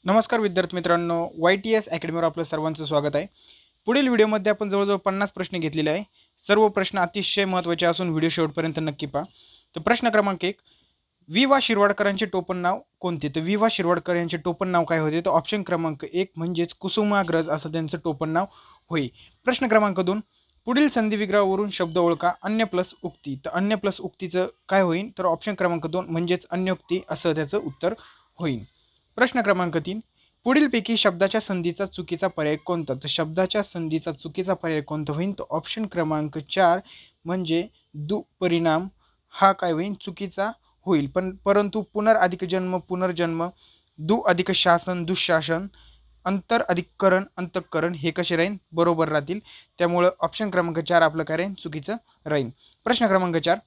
नमस्कार विद्यार्थी मित्रांनो, YTS अकॅडमीवर आपलं सर्वांचं स्वागत आहे. पुढील व्हिडिओमध्ये आपण जवळजवळ 50 प्रश्न घेतलेले आहे. सर्व प्रश्न अतिशय महत्त्वाचे असून व्हिडिओ शेवटपर्यंत नक्की पहा. तर प्रश्न क्रमांक 1, वि.वा. शिरवाडकरांचे टोपण नाव कोणते? तर वि.वा. शिरवाडकर यांचे टोपण नाव काय होते? तर ऑप्शन क्रमांक 1 म्हणजेच कुसुमाग्रज असं त्यांचं टोपण नाव होय. प्रश्न क्रमांक 2, पुढील संधिविग्रहावरून शब्द ओळखा. अन्य प्लस उक्ती. तर अन्य प्लस उक्तीचं काय होईल? तर ऑप्शन क्रमांक 2 म्हणजेच अन्योक्ती असं त्याचं उत्तर होईल. प्रश्न क्रमांक 3, पुढीलपैकी शब्दाच्या संधीचा चुकीचा पर्याय कोणता? तर शब्दाच्या संधीचा चुकीचा पर्याय कोणता होईल? तर ऑप्शन क्रमांक 4 म्हणजे दुपरिणाम हा काय होईल? चुकीचा होईल. परंतु पुनर् जन्म पुनर्जन्म, दु अधिक शासन दुःशासन, अंतर अधिक करण अंतःकरण हे कसे राहील? बरोबर राहतील. त्यामुळं ऑप्शन क्रमांक 4 आपलं काय राहील? चुकीचं राहील. प्रश्न क्रमांक 4,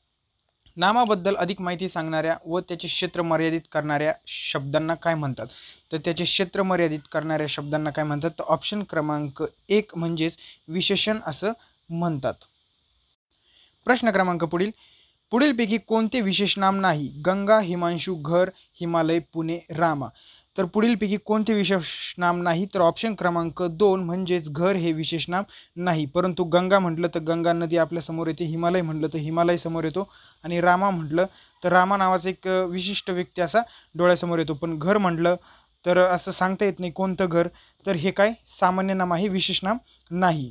नामाबद्दल अधिक माहिती सांगणाऱ्या व त्याचे क्षेत्र मर्यादित करणाऱ्या शब्दांना काय म्हणतात? तर त्याचे क्षेत्र मर्यादित करणाऱ्या शब्दांना काय म्हणतात? तर ऑप्शन क्रमांक 1 म्हणजेच विशेषण असं म्हणतात. प्रश्न क्रमांक पुढीलपैकी कोणते विशेषनाम नाही? गंगा, हिमांशू, घर, हिमालय, पुणे, रामा. तर पुढीलपैकी कोणते विशेषनाम नाही? तर ऑप्शन क्रमांक 2 म्हणजेच घर हे विशेषनाम नाही. परंतु गंगा म्हटलं तर गंगा नदी आपल्या समोर येते, हिमालय म्हटलं तर हिमालय समोर येतो आणि रामा म्हटलं तर रामा नावाचा एक विशिष्ट व्यक्ती असा डोळ्यासमोर येतो. पण घर म्हटलं तर असं सांगता येत नाही कोणतं घर. तर हे काय सामान्य नाम आहे, विशेषनाम नाही.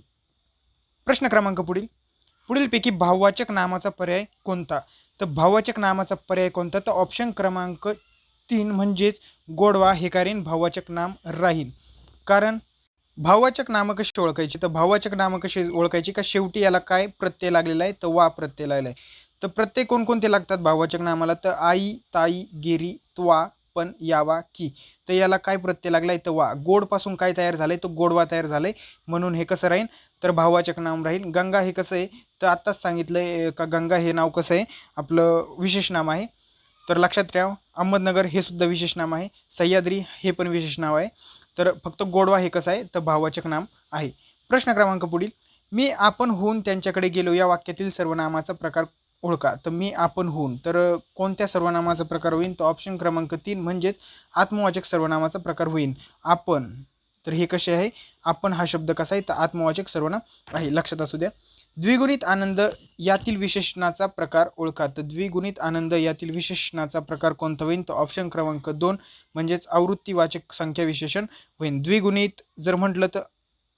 प्रश्न क्रमांक पुढीलपैकी भाववाचक नामाचा पर्याय कोणता? तर भाववाचक नामाचा पर्याय कोणता? तर ऑप्शन क्रमांक 3 म्हणजेच गोडवा हे कारण भाववाचक नाम राहील. कारण भाववाचक नामं कशी ओळखायची? तर भाववाचक नामं कशी ओळखायची? का शेवटी याला काय प्रत्यय लागलेला आहे? तर वा प्रत्यय लागलेला आहे. तर प्रत्यय कोणकोणते लागतात भाववाचक नामाला? तर आई, ताई, गिरी, त्वा, पण, यावा, की. तर याला काय प्रत्यय लागलाय? तर वा. गोडपासून काय तयार झालंय? तर गोडवा तयार झालंय. म्हणून हे कसं राहील? तर भाववाचक नाम राहील. गंगा हे कसं आहे? तर आत्ताच सांगितलंय का गंगा हे नाव कसं आहे? आपलं विशेष नाम आहे. तर लक्षात ठेवा. अहमदनगर हे सुद्धा विशेष नाम आहे. सह्याद्री हे पण विशेष नाव आहे. तर फक्त गोडवा हे कसं आहे? तर भाववाचक नाम आहे. प्रश्न क्रमांक मी आपण होऊन त्यांच्याकडे गेलो या वाक्यातील सर्वनामाचा प्रकार ओळखा. तर मी आपण होऊन तर कोणत्या सर्वनामाचा प्रकार होईल? तर ऑप्शन क्रमांक 3 म्हणजेच आत्मवाचक सर्वनामाचा प्रकार होईल. आपण. तर हे कसे आहे? आपण हा शब्द कसा आहे? तर आत्मवाचक सर्वनाम आहे. लक्षात असू द्या. द्विगुणित आनंद यातील विशेषणाचा प्रकार ओळखा. तर द्विगुणित आनंद यातील विशेषणाचा प्रकार कोणता होईल? तर ऑप्शन क्रमांक 2 म्हणजेच आवृत्तीवाचक संख्या विशेषण होईल. द्विगुणित जर म्हटलं तर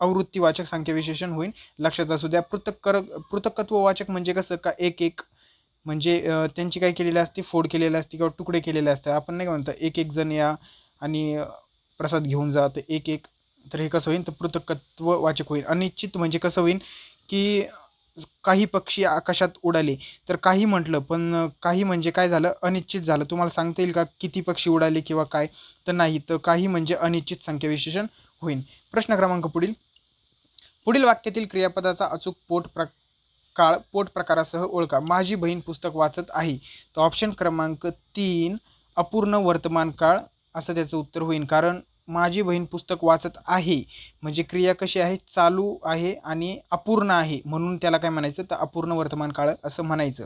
आवृत्तीवाचक संख्या विशेषण होईल. लक्षात असू द्या. पृथक्कत्ववाचक म्हणजे कसं? का एक एक म्हणजे त्यांची काय केलेली असते? फोड केलेली असते किंवा तुकडे केलेले असतात. आपण नाही का म्हणतो एक एक जण या आणि प्रसाद घेऊन जा. तर एक एक. तर हे कसं होईल? तर पृथक्कत्ववाचक होईल. अनिश्चित म्हणजे कसं होईल? की काही पक्षी आकाशात उडाले. तर काही म्हटलं पण काही म्हणजे काय झालं? अनिश्चित झालं. तुम्हाला सांगता येईल का किती पक्षी उडाले किंवा काय? तर नाही. तर काही म्हणजे अनिश्चित संख्या विशेषण होईल. प्रश्न क्रमांक पुढील वाक्यातील क्रियापदाचा अचूक पोट प्रकारासह ओळखा. माझी बहीण पुस्तक वाचत आहे. तर ऑप्शन क्रमांक 3 अपूर्ण वर्तमान काळ असं त्याचं उत्तर होईल. कारण माझी बहीण पुस्तक वाचत आहे म्हणजे क्रिया कशी आहे? चालू आहे आणि अपूर्ण आहे. म्हणून त्याला काय म्हणायचं? तर अपूर्ण वर्तमान काळ असं म्हणायचं.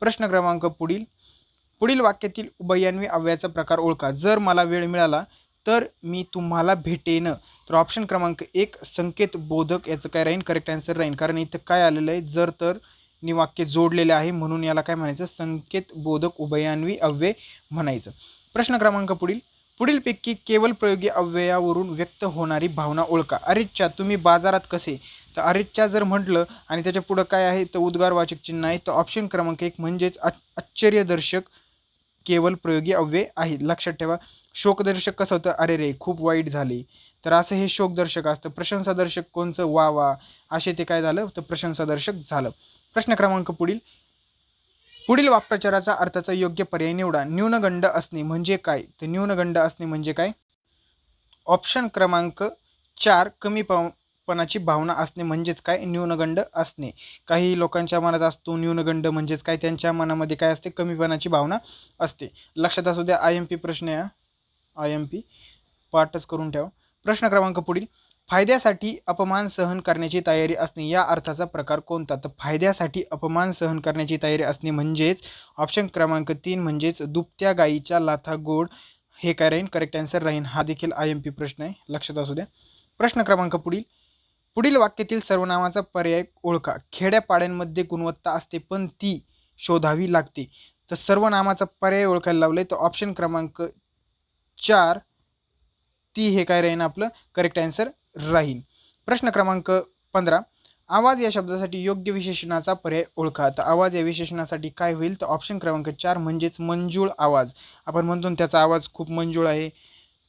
प्रश्न क्रमांक पुढील वाक्यातील उभयन्वी अव्ययाचा प्रकार ओळखा. जर मला वेळ मिळाला तर मी तुम्हाला भेटेन. तर ऑप्शन क्रमांक 1 संकेत बोधक याचं काय राहील? करेक्ट आन्सर राहील. कारण इथं काय आलेलं आहे? जर तर नि वाक्य जोडलेले आहे म्हणून याला काय म्हणायचं? संकेत बोधक उभयान्वी अव्यय म्हणायचं. प्रश्न क्रमांक पुढीलपैकी केवळ प्रयोगी अव्ययावरून व्यक्त होणारी भावना ओळखा. अरेच्चा तुम्ही बाजारात कसे? तर अरेच्चा जर म्हटलं आणि त्याच्या पुढं काय आहे? तर उद्गारवाचक चिन्ह आहे. तर ऑप्शन क्रमांक 1 म्हणजेच आश्चर्यदर्शक केवळ प्रयोगी अव्यय आहे. लक्षात ठेवा. शोकदर्शक कसं होतं? अरे रे खूप वाईट झाले. तर असं हे शोकदर्शक असतं. प्रशंसादर्शक कोणचं? वा वा. असे ते काय झालं? तर प्रशंसादर्शक झालं. प्रश्न क्रमांक पुढील वाक्प्रचाराचा अर्थाचा योग्य पर्याय निवडा. न्यूनगंड असणे म्हणजे काय? तर न्यूनगंड असणे म्हणजे काय? ऑप्शन क्रमांक 4 कमीपणाची भावना असणे म्हणजेच काय? न्यूनगंड असणे. काही लोकांच्या मनात असतो न्यूनगंड म्हणजेच काय? त्यांच्या मनामध्ये काय असते? कमीपणाची भावना असते. लक्षात असू द्या. IMP प्रश्न आहे. IMP पाठच करून ठेवा. प्रश्न क्रमांक फायद्यासाठी अपमान सहन करण्याची तयारी असणे या अर्थाचा प्रकार कोणता? तर फायद्यासाठी अपमान सहन करण्याची तयारी असणे म्हणजेच ऑप्शन क्रमांक 3 म्हणजेच दुभत्या गाईच्या लाथा गोड हे काय राहीन करेक्ट आन्सर राहीन. हा देखील IMP प्रश्न आहे, लक्षात असू द्या. प्रश्न क्रमांक पुढील वाक्यातील सर्वनामाचा पर्याय ओळखा. खेड्यापाड्यांमध्ये गुणवत्ता असते पण ती शोधावी लागते. तर सर्वनामाचा पर्याय ओळखायला लावले तर ऑप्शन क्रमांक 4 ती हे काय राहीन आपलं करेक्ट आन्सर राहील. प्रश्न क्रमांक 15 आवाज या शब्दासाठी योग्य विशेषणाचा पर्याय ओळखा. तर आवाज या विशेषणासाठी काय होईल तर ऑप्शन क्रमांक 4 म्हणजेच मंजूळ आवाज. आपण म्हणतो त्याचा आवाज खूप मंजूळ आहे.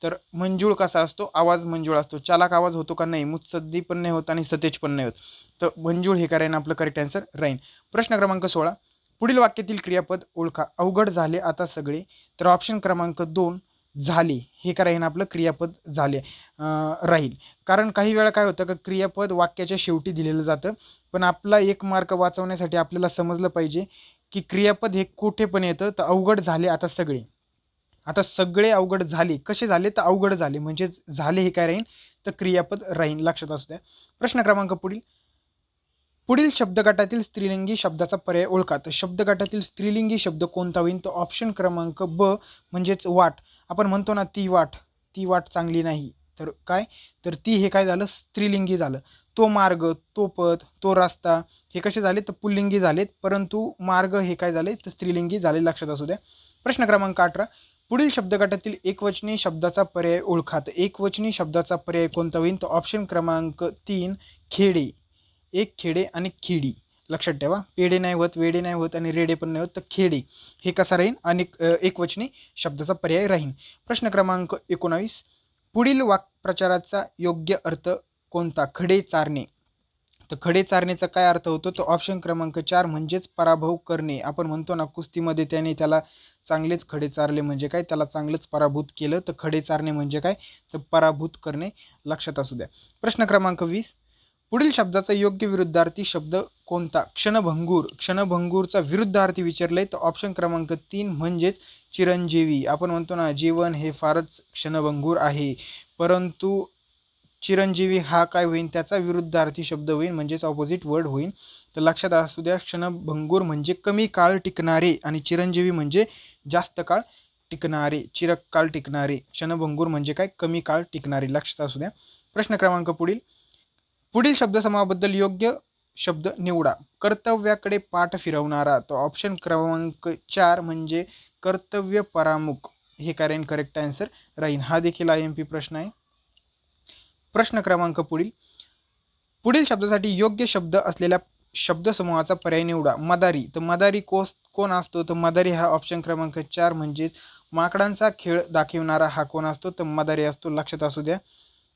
तर मंजूळ कसा असतो, आवाज मंजूळ असतो. चालाक आवाज होतो का नाही, मुत्सद्दी पण नाही होत आणि सतेज पण नाही होत. तर मंजूळ हे काय राहीन आपलं करेक्ट आन्सर राहीन. प्रश्न क्रमांक 16 पुढील वाक्यातील क्रियापद ओळखा. अवघड झाले आता सगळे. तर ऑप्शन क्रमांक 2 झाले हे काय राहीन आपलं क्रियापद झाले राहील. कारण काही वेळा काय होतं का क्रियापद वाक्याच्या शेवटी दिलेलं जातं, पण आपला 1 मार्क वाचवण्यासाठी आपल्याला समजलं पाहिजे की क्रियापद हे कुठे पण येतं. तर अवघड झाले आता सगळे. आता सगळे अवघड झाले कसे झाले तर अवघड झाले म्हणजे झाले हे काय राहीन तर क्रियापद राहीन, लक्षात असू द्या. प्रश्न क्रमांक पुढील शब्दगटातील स्त्रीलिंगी शब्दाचा पर्याय ओळखा. तर शब्दगटातील स्त्रीलिंगी शब्द कोणता होईल तर ऑप्शन क्रमांक ब म्हणजेच वाट. आपण म्हणतो ना ती वाट चांगली नाही. तर काय तर ती हे काय झालं स्त्रीलिंगी झालं. तो मार्ग, तो पथ, तो रस्ता हे कसे झाले तर पुल्लिंगी झालेत, परंतु मार्ग हे काय झाले तर स्त्रीलिंगी झाले, लक्षात असू द्या. प्रश्न क्रमांक 18 पुढील शब्दगटातील एकवचनी शब्दाचा पर्याय ओळखा. तर एकवचनी शब्दाचा पर्याय कोणता होईल तर ऑप्शन क्रमांक 3 खेडे. एक खेडे आणि खेडी, लक्षात ठेवा. पेढे नाही होत, वेडे नाही होत आणि रेडे पण नाही होत. तर खेडे हे कसा राहीन आणि एकवचनी शब्दाचा पर्याय राहीन. प्रश्न क्रमांक 19 पुढील वाक्प्रचाराचा योग्य अर्थ कोणता. खडे चारणे. तर खडे चारणेचा काय अर्थ होतो तर ऑप्शन क्रमांक 4 म्हणजेच पराभव करणे. आपण म्हणतो ना कुस्तीमध्ये त्याला चांगलेच खडे चारले म्हणजे काय त्याला चांगलंच पराभूत केलं. तर खडे चारणे म्हणजे काय तर पराभूत करणे, लक्षात असू द्या. प्रश्न क्रमांक 20 पुढील शब्दाचा योग्य विरुद्धार्थी शब्द कोणता. क्षणभंगूरचा विरुद्धार्थी विचारले तर ऑप्शन क्रमांक 3 म्हणजेच चिरंजीवी. आपण म्हणतो ना जीवन हे फारच क्षणभंगूर आहे, परंतु चिरंजीवी हा काय होईल त्याचा विरुद्धार्थी शब्द होईल म्हणजेच ऑपोजिट वर्ड होईल. तर लक्षात असू द्या क्षणभंगूर म्हणजे कमी काळ टिकणारे आणि चिरंजीवी म्हणजे जास्त काळ टिकणारे, चिरकाल टिकणारे. क्षणभंगूर म्हणजे काय कमी काळ टिकणारे, लक्षात असू द्या. प्रश्न क्रमांक पुढील शब्दसमूहाबद्दल योग्य शब्द निवडा. कर्तव्याकडे पाठ फिरवणारा. तर ऑप्शन क्रमांक 4 म्हणजे कर्तव्य परामुख हे कारण करेक्ट आन्सर राहील. हा देखील IMP प्रश्न आहे. प्रश्न क्रमांक पुढील शब्दासाठी योग्य शब्द असलेल्या शब्दसमूहाचा पर्याय निवडा. मदारी. तर मदारी कोण असतो तर मदारी हा ऑप्शन क्रमांक 4 म्हणजेच माकडांचा खेळ दाखविणारा हा कोण असतो तर मदारी असतो, लक्षात असू द्या.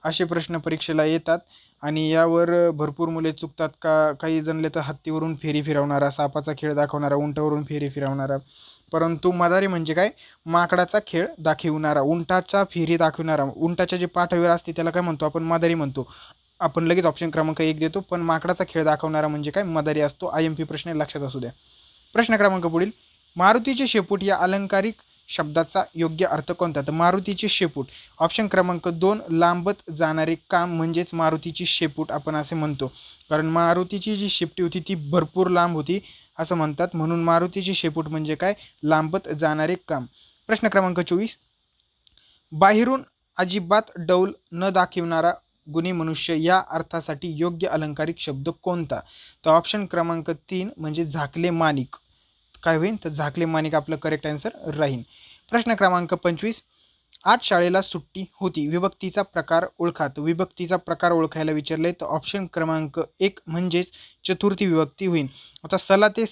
असे प्रश्न परीक्षेला येतात आणि यावर भरपूर मुले चुकतात. काही जणले तर हत्तीवरून फेरी फिरवणारा, सापाचा खेळ दाखवणारा, उंटावरून फेरी फिरवणारा, परंतु मदारी म्हणजे काय माकडाचा खेळ दाखविणारा, उंटाचा फेरी दाखविणारा. उंटाच्या जे पाठवीर असते त्याला काय म्हणतो आपण मदारी म्हणतो. आपण लगेच ऑप्शन क्रमांक 1 देतो, पण माकडाचा खेळ दाखवणारा म्हणजे काय मदारी असतो. IMP प्रश्न लक्षात असू द्या. प्रश्न क्रमांक मारुतीचे शेपूट या अलंकारिक शब्दाचा योग्य अर्थ कोणता. तर मारुतीचे शेपूट ऑप्शन क्रमांक 2 लांबत जाणारे काम म्हणजेच मारुतीची शेपूट आपण असे म्हणतो, कारण मारुतीची जी शेपटी होती ती भरपूर लांब होती असं म्हणतात, म्हणून मारुतीची शेपूट म्हणजे काय लांबत जाणारे काम. प्रश्न क्रमांक 24 बाहेरून अजिबात डौल न दाखविणारा गुणी मनुष्य या अर्थासाठी योग्य अलंकारिक शब्द कोणता. तर ऑप्शन क्रमांक 3 म्हणजे झाकले माणिक. काय होईल तर झाकले माणिक आपलं करेक्ट आन्सर राहील. प्रश्न क्रमांक 25 आज शाळेला सुट्टी होती. विभक्तीचा प्रकार ओळखा. तर विभक्तीचा प्रकार ओळखायला विचारले तर ऑप्शन क्रमांक 1 म्हणजेच चतुर्थी विभक्ती होईल. आता सलाते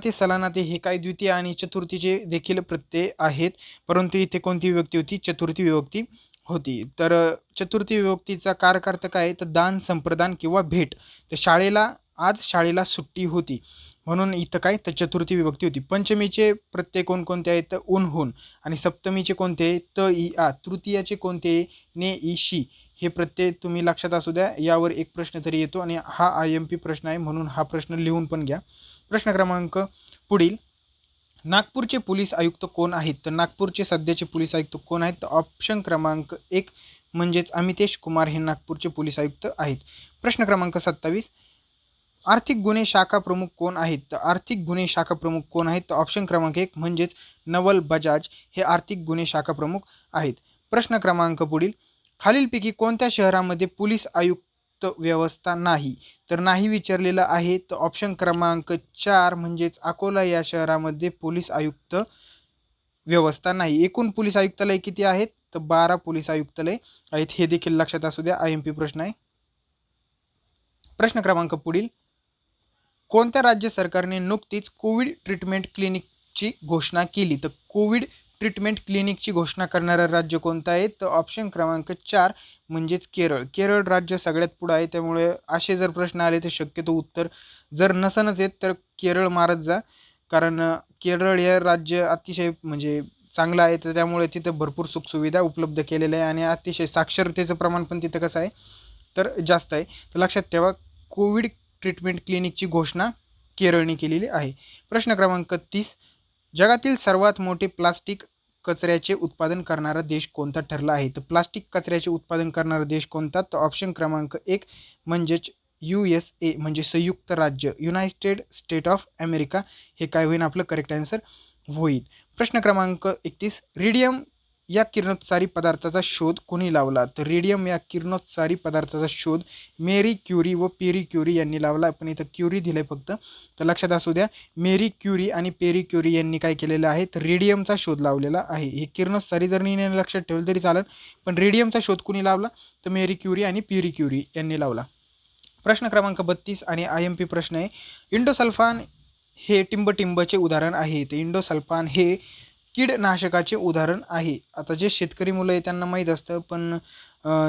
सलानाते हे काय द्वितीय आणि चतुर्थीचे देखील प्रत्यय आहेत, परंतु इथे कोणती विभक्ती होती चतुर्थी विभक्ती होती. तर चतुर्थी विभक्तीचा कारक काय तर दान, संप्रदान किंवा भेट. तर आज शाळेला सुट्टी होती म्हणून इथं काय तर चतुर्थी विभक्ती होती. पंचमीचे प्रत्यय कोणकोणते आहेत तर उन होऊन, आणि सप्तमीचे कोणते त इ आ, तृतीयाचे कोणते ने इ शी. हे प्रत्यय तुम्ही लक्षात असू द्या. यावर एक प्रश्न तरी येतो आणि हा IMP प्रश्न आहे म्हणून हा प्रश्न लिहून पण घ्या. प्रश्न क्रमांक नागपूरचे पोलीस आयुक्त कोण आहेत. तर नागपूरचे सध्याचे पोलीस आयुक्त कोण आहेत तर ऑप्शन क्रमांक 1 म्हणजेच अमितेश कुमार हे नागपूरचे पोलीस आयुक्त आहेत. प्रश्न क्रमांक 27 आर्थिक गुन्हे शाखा प्रमुख कोण आहेत? तर आर्थिक गुन्हे शाखा प्रमुख कोण आहेत? तर ऑप्शन क्रमांक 1 म्हणजेच नवल बजाज हे आर्थिक गुन्हे शाखा प्रमुख आहेत. प्रश्न क्रमांक पुढील, खालीलपैकी कोणत्या शहरामध्ये पोलीस आयुक्त व्यवस्था नाही? तर नाही विचारलेलं आहे. तर ऑप्शन क्रमांक 4 म्हणजेच अकोला या शहरामध्ये पोलीस आयुक्त व्यवस्था नाही. एकूण पोलीस आयुक्तालय किती आहेत? तर 12 पोलीस आयुक्तालय आहेत. हे देखील लक्षात असू द्या, IMP प्रश्न आहे. प्रश्न क्रमांक पुढील, कोणत्या राज्य सरकारने नुकतीच कोविड ट्रीटमेंट क्लिनिकची घोषणा केली? तर कोविड ट्रीटमेंट क्लिनिकची घोषणा करणारं राज्य कोणतं आहे? तर ऑप्शन क्रमांक 4 म्हणजेच केरळ. केरळ राज्य सगळ्यात पुढं आहे. त्यामुळे असे जर प्रश्न आले तर शक्यतो उत्तर जर नसनच येत तर केरळ मारत जा, कारण केरळ हे राज्य अतिशय म्हणजे चांगलं आहे. तर त्यामुळे तिथं भरपूर सुखसुविधा उपलब्ध केलेल्या आहे आणि अतिशय साक्षरतेचं प्रमाण पण तिथं कसं आहे तर जास्त आहे. तर लक्षात ठेवा, कोविड ट्रीटमेंट क्लिनिकची घोषणा केरळने केलेली आहे. प्रश्न क्रमांक 30, जगातील सर्वात मोठे प्लास्टिक कचऱ्याचे उत्पादन करणारा देश कोणता ठरला आहे? तर प्लास्टिक कचऱ्याचे उत्पादन करणारा देश कोणता? तर ऑप्शन क्रमांक 1 म्हणजेच USA म्हणजे संयुक्त राज्य, युनायटेड स्टेट ऑफ अमेरिका हे काय होईल आपलं करेक्ट आन्सर होईल. प्रश्न क्रमांक 31, रेडियम या किरणोत्सारी पदार्थाचा शोध कोणी लावला? तर रेडियम या किरणोत्सारी पदार्थाचा शोध मेरी क्युरी व पेरी क्युरी यांनी लावला. पण इथं क्युरी दिलंय फक्त, तर लक्षात असू द्या, मेरी क्युरी आणि पेरी क्युरी यांनी काय केलेलं आहे तर रेडियमचा शोध लावलेला आहे. हे किरणोत्सारी जर नाही लक्षात ठेवलं तरी चालेल, पण रेडियमचा शोध कोणी लावला? तर मेरी क्युरी आणि पेरी क्युरी यांनी लावला. प्रश्न क्रमांक 32 आणि IMP प्रश्न आहे, इंडोसल्फान हे टिंबटिंबचे उदाहरण आहे. तर इंडोसल्फान हे कीडनाशकाचे उदाहरण आहे. आता जे शेतकरी मुलं आहे त्यांना माहीत असतं, पण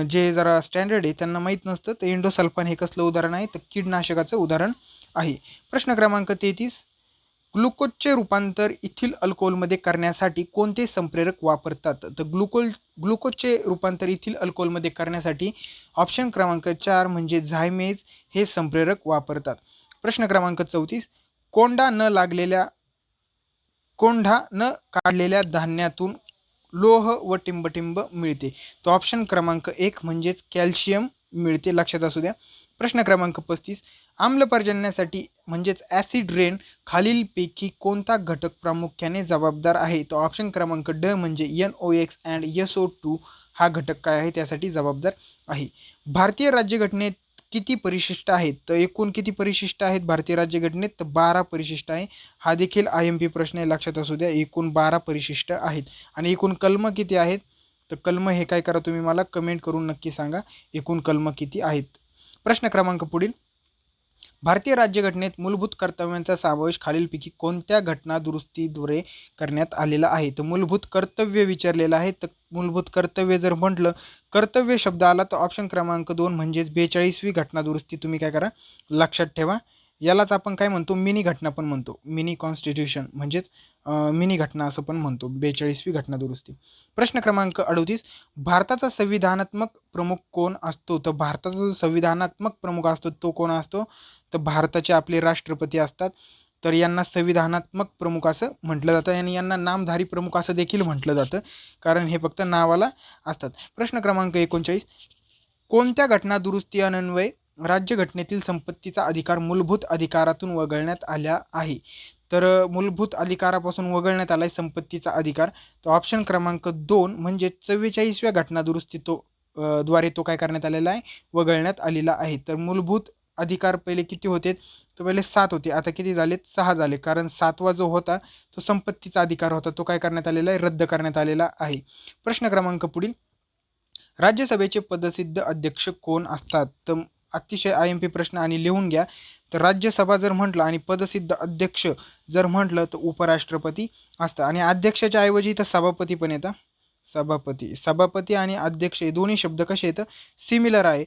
जे जरा स्टँडर्ड आहे त्यांना माहीत नसतं. तर इंडोसल्फान हे कसलं उदाहरण आहे? तर कीडनाशकाचं उदाहरण आहे. प्रश्न क्रमांक 33, ग्लुकोजचे रूपांतर इथिल अल्कोहोलमध्ये करण्यासाठी कोणते संप्रेरक वापरतात? तर ग्लुकोजचे रूपांतर इथिल अल्कोहोलमध्ये करण्यासाठी ऑप्शन क्रमांक 4 म्हणजे झायमेज हे संप्रेरक वापरतात. प्रश्न क्रमांक 34, कोंढा न काढलेल्या धान्यातून लोह व टिंबटिंब मिळते. तो ऑप्शन क्रमांक 1 म्हणजेच कॅल्शियम मिळते, लक्षात असू द्या. प्रश्न क्रमांक 35, आम्ल पर्जन्यासाठी म्हणजेच ॲसिड रेन खालीलपैकी कोणता घटक प्रामुख्याने जबाबदार आहे? तो ऑप्शन क्रमांक ड म्हणजे NOx अँड SO2 हा घटक काय आहे त्यासाठी जबाबदार आहे. भारतीय राज्यघटनेत किती परिशिष्ट आहेत? तर एकूण किती परिशिष्ट आहेत भारतीय राज्यघटनेत? तर 12 परिशिष्ट आहे. हा देखील IMP प्रश्न आहे, लक्षात असू द्या. एकूण 12 परिशिष्ट आहेत. आणि एकूण कलम किती आहेत? तर कलम हे काय करा तुम्ही मला कमेंट करून नक्की सांगा, एकूण कलम किती आहेत. प्रश्न क्रमांक पुढील, भारतीय राज्यघटनेत मूलभूत कर्तव्यांचा समावेश खालीलपैकी कोणत्या घटना दुरुस्तीद्वारे करण्यात आलेला आहे? तर मूलभूत कर्तव्य विचारलेलं आहे. तर मूलभूत कर्तव्य जर म्हटलं, कर्तव्य शब्द आला तर ऑप्शन क्रमांक 2 म्हणजेच 42वी घटना दुरुस्ती तुम्ही काय करा लक्षात ठेवा. यालाच आपण काय म्हणतो, मिनी घटना पण म्हणतो, मिनी कॉन्स्टिट्यूशन म्हणजेच मिनी घटना असं पण म्हणतो, 42वी घटना दुरुस्ती. प्रश्न क्रमांक 38, भारताचा संविधानात्मक प्रमुख कोण असतो? तर भारताचा जो संविधानात्मक प्रमुख असतो तो कोण असतो? तर भारताचे आपले राष्ट्रपती असतात. तर यांना संविधानात्मक प्रमुख असं म्हटलं जातं आणि यांना नामधारी प्रमुख असं देखील म्हटलं जातं, कारण हे फक्त नावाला असतात. प्रश्न क्रमांक 39, कोणत्या घटना दुरुस्ती अन्वये राज्यघटनेतील संपत्तीचा अधिकार मूलभूत अधिकारातून वगळण्यात आला आहे? तर मूलभूत अधिकारापासून वगळण्यात आला आहे संपत्तीचा अधिकार. तर ऑप्शन क्रमांक 2 म्हणजे 44व्या घटना दुरुस्ती द्वारे तो काय करण्यात आलेला आहे, वगळण्यात आलेला आहे. तर मूलभूत अधिकार पहिले किती होते? तर पहिले 7 होते, आता किती झालेत? 6 झाले, कारण 7वा जो होता तो संपत्तीचा अधिकार होता, तो काय करण्यात आलेला आहे, रद्द करण्यात आलेला आहे. प्रश्न क्रमांक पुढील, राज्यसभेचे पदसिद्ध अध्यक्ष कोण असतात? तर अतिशय IMP प्रश्न आणि लिहून घ्या. तर राज्यसभा जर म्हटलं आणि पदसिद्ध अध्यक्ष जर म्हटलं तर उपराष्ट्रपती असतं, आणि अध्यक्षाच्या ऐवजी तर सभापती पण येतं. सभापती आणि अध्यक्ष हे दोन्ही शब्द कसे येतं, सिमिलर आहे,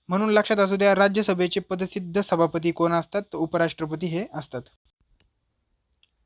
म्हणून लक्षात असू द्या. राज्यसभेचे पदसिद्ध सभापती कोण असतात? तर उपराष्ट्रपती हे असतात.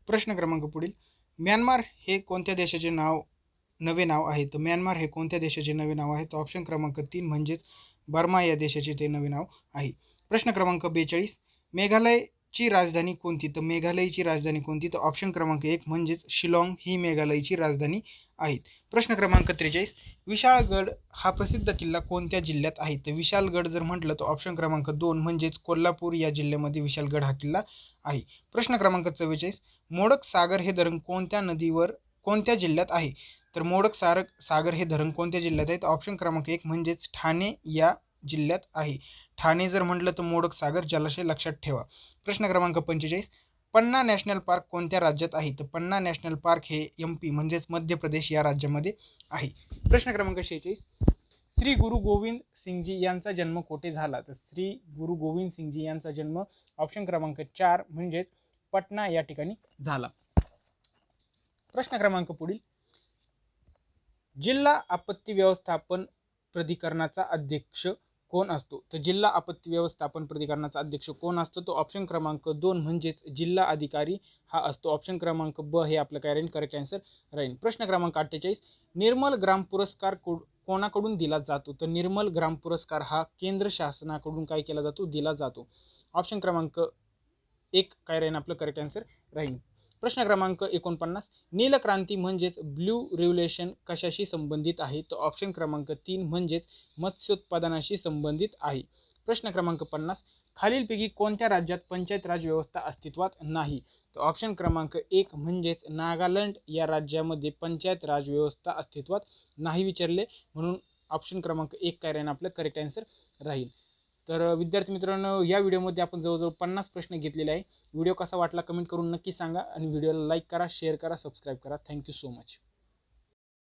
प्रश्न क्रमांक पुढील, म्यानमार हे कोणत्या देशाचे नवे नाव आहे? तर म्यानमार हे कोणत्या देशाचे नवे नाव आहे? तर ऑप्शन क्रमांक 3 म्हणजेच बर्मा या देशाचे ते नवे नाव आहे. प्रश्न क्रमांक 42, मेघालय ची राजधानी कोणती? तर मेघालयची राजधानी कोणती? तर ऑप्शन क्रमांक 1 म्हणजेच शिलाँग ही मेघालयची राजधानी आहे. प्रश्न क्रमांक 43, विशाळगड हा प्रसिद्ध किल्ला कोणत्या जिल्ह्यात आहे? तर विशाळगड जर म्हटलं तर ऑप्शन क्रमांक 2 म्हणजेच कोल्हापूर या जिल्ह्यामध्ये विशाळगड हा किल्ला आहे. प्रश्न क्रमांक 44, मोडक सागर हे धरण कोणत्या जिल्ह्यात आहे? तर मोडक सागर हे धरण कोणत्या जिल्ह्यात आहे? तर ऑप्शन क्रमांक 1 म्हणजेच ठाणे या जिल्ह्यात आहे. ठाणे जर म्हटलं तर मोडक सागर जलाशय लक्षात ठेवा. प्रश्न क्रमांक 45, पन्ना नॅशनल पार्क कोणत्या राज्यात आहे? तर पन्ना नॅशनल पार्क हे MP म्हणजेच मध्य प्रदेश या राज्यामध्ये आहे. प्रश्न क्रमांक 46, श्री गुरु गोविंद सिंगजी यांचा जन्म कोठे झाला? तर श्री गुरु गोविंद सिंगजी यांचा जन्म ऑप्शन क्रमांक 4 म्हणजेच पटना या ठिकाणी झाला. प्रश्न क्रमांक पुढील, जिल्हा आपत्ती व्यवस्थापन प्राधिकरणाचा अध्यक्ष कोण असतो? तर जिल्हा आपत्ती व्यवस्थापन प्राधिकरणाचा अध्यक्ष कोण असतो? तो ऑप्शन क्रमांक 2 म्हणजेच जिल्हा अधिकारी हा असतो. ऑप्शन क्रमांक ब हे आपलं काय राहील? करेक्ट आन्सर राहील. प्रश्न क्रमांक 48, निर्मल ग्राम पुरस्कार कोणाकडून दिला जातो? तर निर्मल ग्राम पुरस्कार हा केंद्र शासनाकडून काय केला जातो? दिला जातो. ऑप्शन क्रमांक 1 काय राहील? आपलं करेक्ट आन्सर राहील. प्रश्न क्रमांक 49, नीलक्रांती म्हणजेच ब्ल्यू रिव्होल्यूशन कशाशी संबंधित आहे? तर ऑप्शन क्रमांक 3 म्हणजेच मत्स्योत्पादनाशी संबंधित आहे. प्रश्न क्रमांक 50, खालीलपैकी कोणत्या राज्यात पंचायत राज व्यवस्था अस्तित्वात नाही? तर ऑप्शन क्रमांक 1 म्हणजेच नागालँड या राज्यामध्ये पंचायत राज व्यवस्था अस्तित्वात नाही विचारले, म्हणून ऑप्शन क्रमांक 1 काय राहील? आपलं करेक्ट आन्सर राहील. तर विद्यार्थी मित्रांनो, या व्हिडिओमध्ये आपण जवळजवळ 50 प्रश्न घेतलेले आहे. व्हिडिओ कसा वाटला कमेंट करून नक्की सांगा आणि व्हिडिओला लाईक करा, शेअर करा, सबस्क्राईब करा. Thank you so much.